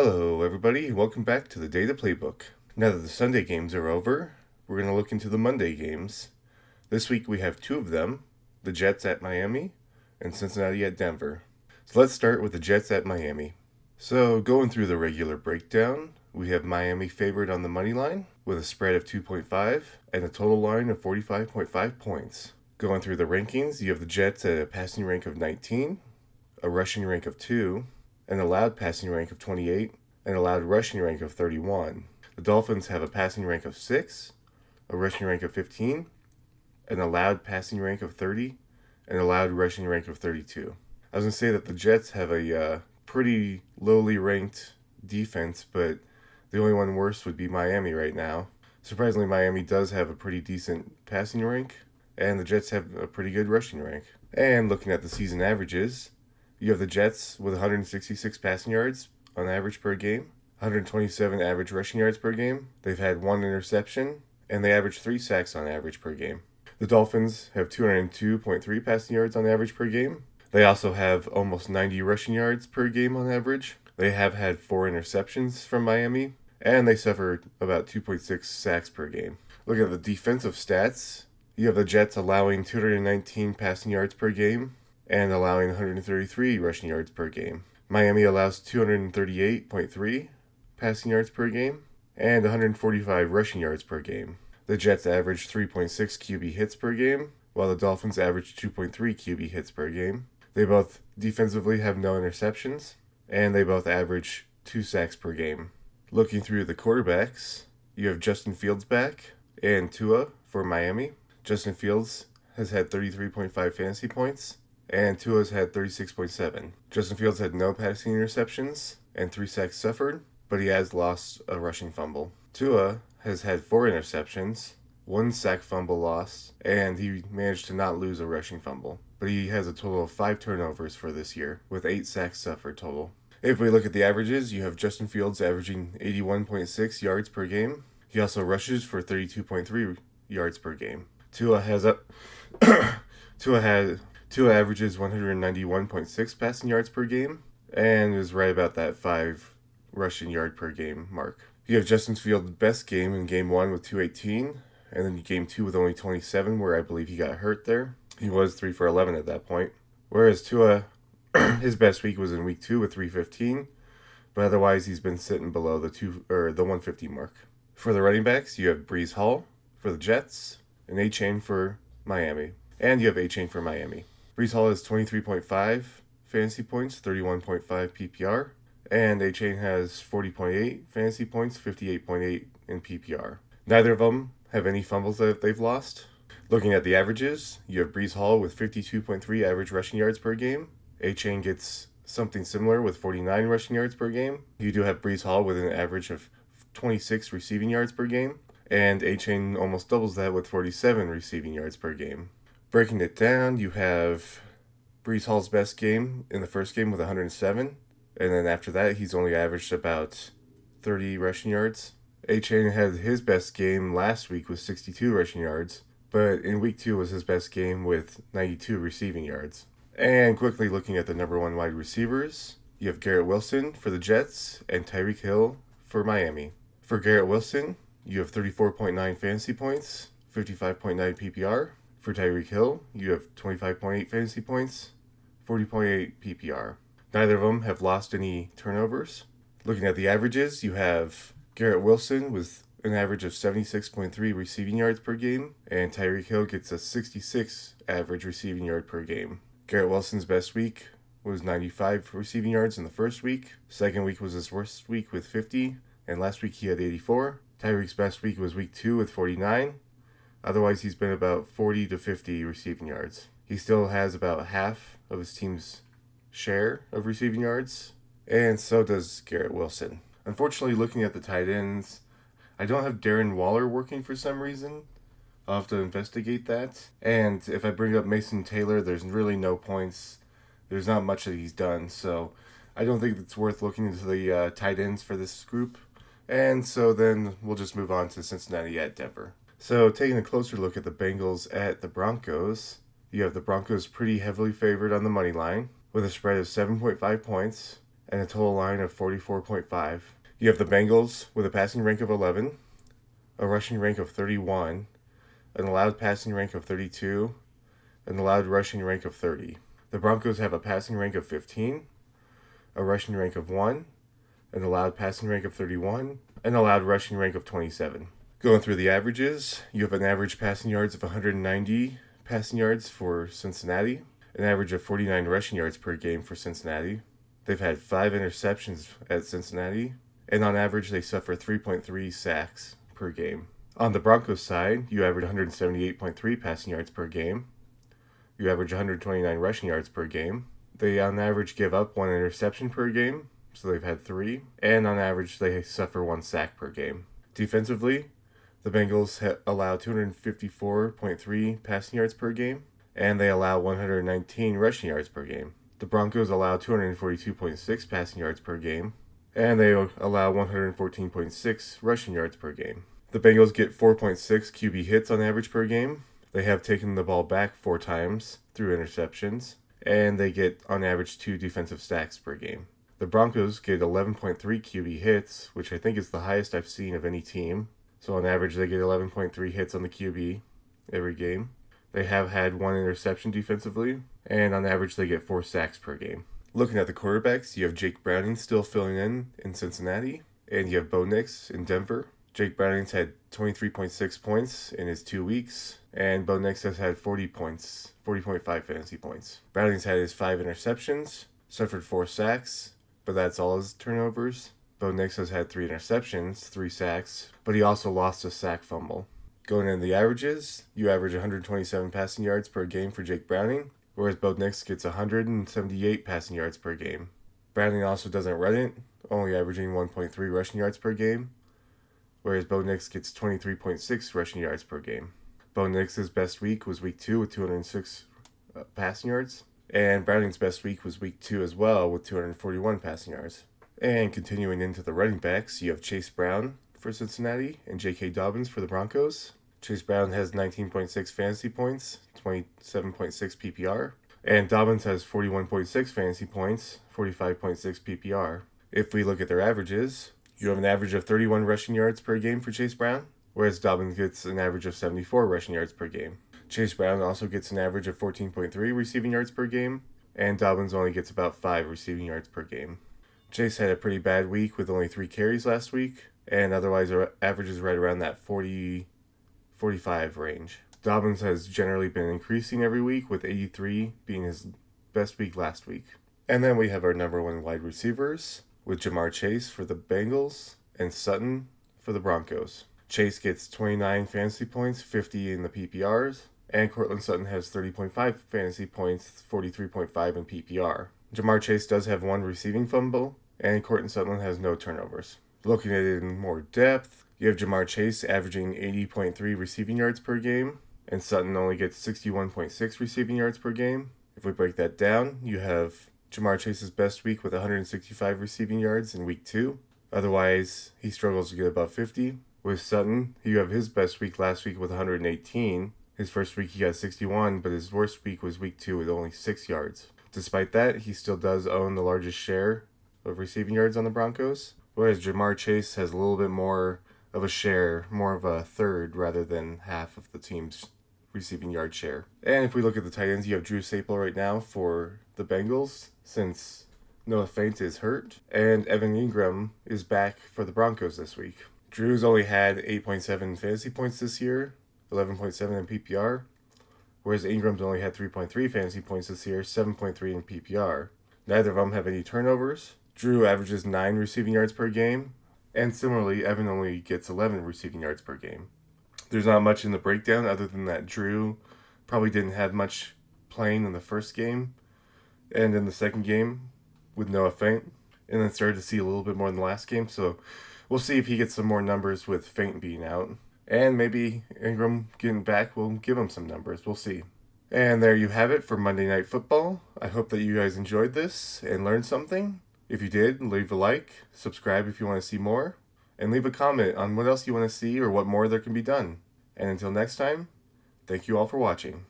Hello, everybody, and welcome back to the Data Playbook. Now that the Sunday games are over, we're going to look into the Monday games. This week we have two of them, the Jets at Miami and Cincinnati at Denver. So let's start with the Jets at Miami. So going through the regular breakdown, we have Miami favored on the money line with a spread of 2.5 and a total line of 45.5 points. Going through the rankings, you have the Jets at a passing rank of 19, a rushing rank of 2, an allowed passing rank of 28, and allowed rushing rank of 31. The Dolphins have a passing rank of 6, a rushing rank of 15, an allowed passing rank of 30, and allowed rushing rank of 32. I was going to say that the Jets have a pretty lowly ranked defense, but the only one worse would be Miami right now. Surprisingly, Miami does have a pretty decent passing rank, and the Jets have a pretty good rushing rank. And looking at the season averages, you have the Jets with 166 passing yards on average per game, 127 average rushing yards per game. They've had 1 interception, and they average 3 sacks on average per game. The Dolphins have 202.3 passing yards on average per game. They also have almost 90 rushing yards per game on average. They have had 4 interceptions from Miami, and they suffered about 2.6 sacks per game. Look at the defensive stats. You have the Jets allowing 219 passing yards per game and allowing 133 rushing yards per game. Miami allows 238.3 passing yards per game and 145 rushing yards per game. The Jets average 3.6 QB hits per game, while the Dolphins average 2.3 QB hits per game. They both defensively have no interceptions, and they both average 2 sacks per game. Looking through the quarterbacks, you have Justin Fields back and Tua for Miami. Justin Fields has had 33.5 fantasy points, and Tua's had 36.7. Justin Fields had no passing interceptions and 3 sacks suffered, but he has lost a rushing fumble. Tua has had 4 interceptions, 1 sack fumble loss, and he managed to not lose a rushing fumble. But he has a total of 5 turnovers for this year, with 8 sacks suffered total. If we look at the averages, you have Justin Fields averaging 81.6 yards per game. He also rushes for 32.3 yards per game. Tua averages 191.6 passing yards per game and is right about that 5 rushing yard per game mark. You have Justin Fields' best game in Game 1 with 218, and then Game 2 with only 27, where I believe he got hurt there. He was 3 for 11 at that point. Whereas Tua, his best week was in Week 2 with 315, but otherwise he's been sitting below the 150 mark. For the running backs, you have Breece Hall for the Jets and A-Chain for Miami. And you have A-Chain for Miami. Breece Hall has 23.5 fantasy points, 31.5 PPR. And A-Chain has 40.8 fantasy points, 58.8 in PPR. Neither of them have any fumbles that they've lost. Looking at the averages, you have Breece Hall with 52.3 average rushing yards per game. A-Chain gets something similar with 49 rushing yards per game. You do have Breece Hall with an average of 26 receiving yards per game. And A-Chain almost doubles that with 47 receiving yards per game. Breaking it down, you have Breece Hall's best game in the first game with 107. And then after that, he's only averaged about 30 rushing yards. A-Chain had his best game last week with 62 rushing yards. But in Week 2 was his best game with 92 receiving yards. And quickly looking at the number 1 wide receivers, you have Garrett Wilson for the Jets and Tyreek Hill for Miami. For Garrett Wilson, you have 34.9 fantasy points, 55.9 PPR. For Tyreek Hill, you have 25.8 fantasy points, 40.8 PPR. Neither of them have lost any turnovers. Looking at the averages, you have Garrett Wilson with an average of 76.3 receiving yards per game, and Tyreek Hill gets a 66 average receiving yard per game. Garrett Wilson's best week was 95 receiving yards in the first week. Second week was his worst week with 50, and last week he had 84. Tyreek's best week was Week 2 with 49. Otherwise, he's been about 40 to 50 receiving yards. He still has about half of his team's share of receiving yards, and so does Garrett Wilson. Unfortunately, looking at the tight ends, I don't have Darren Waller working for some reason. I'll have to investigate that. And if I bring up Mason Taylor, there's really no points. There's not much that he's done, so I don't think it's worth looking into the tight ends for this group. And so then we'll just move on to Cincinnati at Denver. So taking a closer look at the Bengals at the Broncos, you have the Broncos pretty heavily favored on the money line with a spread of 7.5 points and a total line of 44.5. You have the Bengals with a passing rank of 11, a rushing rank of 31, an allowed passing rank of 32, an allowed rushing rank of 30. The Broncos have a passing rank of 15, a rushing rank of 1, an allowed passing rank of 31, an allowed rushing rank of 27. Going through the averages, you have an average passing yards of 190 passing yards for Cincinnati, an average of 49 rushing yards per game for Cincinnati. They've had 5 interceptions at Cincinnati, and on average they suffer 3.3 sacks per game. On the Broncos side, you average 178.3 passing yards per game. You average 129 rushing yards per game. They on average give up 1 interception per game, so they've had 3, and on average they suffer 1 sack per game. Defensively, the Bengals allow 254.3 passing yards per game, and they allow 119 rushing yards per game. The Broncos allow 242.6 passing yards per game, and they allow 114.6 rushing yards per game. The Bengals get 4.6 QB hits on average per game. They have taken the ball back 4 times through interceptions, and they get on average 2 defensive sacks per game. The Broncos get 11.3 QB hits, which I think is the highest I've seen of any team. So on average, they get 11.3 hits on the QB every game. They have had 1 interception defensively, and on average, they get 4 sacks per game. Looking at the quarterbacks, you have Jake Browning still filling in Cincinnati, and you have Bo Nix in Denver. Jake Browning's had 23.6 points in his 2 weeks, and Bo Nix has had 40.5 fantasy points. Browning's had his 5 interceptions, suffered 4 sacks, but that's all his turnovers. Bo Nix has had 3 interceptions, 3 sacks, but he also lost a sack fumble. Going into the averages, you average 127 passing yards per game for Jake Browning, whereas Bo Nix gets 178 passing yards per game. Browning also doesn't run it, only averaging 1.3 rushing yards per game, whereas Bo Nix gets 23.6 rushing yards per game. Bo Nix's best week was week 2 with 206 passing yards, and Browning's best week was week 2 as well with 241 passing yards. And continuing into the running backs, you have Chase Brown for Cincinnati and J.K. Dobbins for the Broncos. Chase Brown has 19.6 fantasy points, 27.6 PPR, and Dobbins has 41.6 fantasy points, 45.6 PPR. If we look at their averages, you have an average of 31 rushing yards per game for Chase Brown, whereas Dobbins gets an average of 74 rushing yards per game. Chase Brown also gets an average of 14.3 receiving yards per game, and Dobbins only gets about 5 receiving yards per game. Chase had a pretty bad week with only 3 carries last week, and otherwise our average is right around that 40-45 range. Dobbins has generally been increasing every week, with 83 being his best week last week. And then we have our number 1 wide receivers, with Jamar Chase for the Bengals and Sutton for the Broncos. Chase gets 29 fantasy points, 50 in the PPRs, and Cortland Sutton has 30.5 fantasy points, 43.5 in PPR. Jamar Chase does have 1 receiving fumble, and Cortland Sutton has no turnovers. Looking at it in more depth, you have Jamar Chase averaging 80.3 receiving yards per game, and Sutton only gets 61.6 receiving yards per game. If we break that down, you have Jamar Chase's best week with 165 receiving yards in week 2. Otherwise, he struggles to get above 50. With Sutton, you have his best week last week with 118. His first week he got 61, but his worst week was week 2 with only 6 yards. Despite that, he still does own the largest share of receiving yards on the Broncos, whereas Jamar Chase has a little bit more of a share, more of a third rather than half of the team's receiving yard share. And if we look at the tight ends, you have Drew Staple right now for the Bengals, since Noah Fant is hurt, and Evan Ingram is back for the Broncos this week. Drew's only had 8.7 fantasy points this year, 11.7 in PPR, whereas Ingram's only had 3.3 fantasy points this year, 7.3 in PPR. Neither of them have any turnovers. Drew averages 9 receiving yards per game, and similarly, Evan only gets 11 receiving yards per game. There's not much in the breakdown other than that Drew probably didn't have much playing in the first game and in the second game with Noah Fant, and then started to see a little bit more in the last game, so we'll see if he gets some more numbers with Fant being out. And maybe Ingram getting back will give him some numbers. We'll see. And there you have it for Monday Night Football. I hope that you guys enjoyed this and learned something. If you did, leave a like, subscribe if you want to see more, and leave a comment on what else you want to see or what more there can be done. And until next time, thank you all for watching.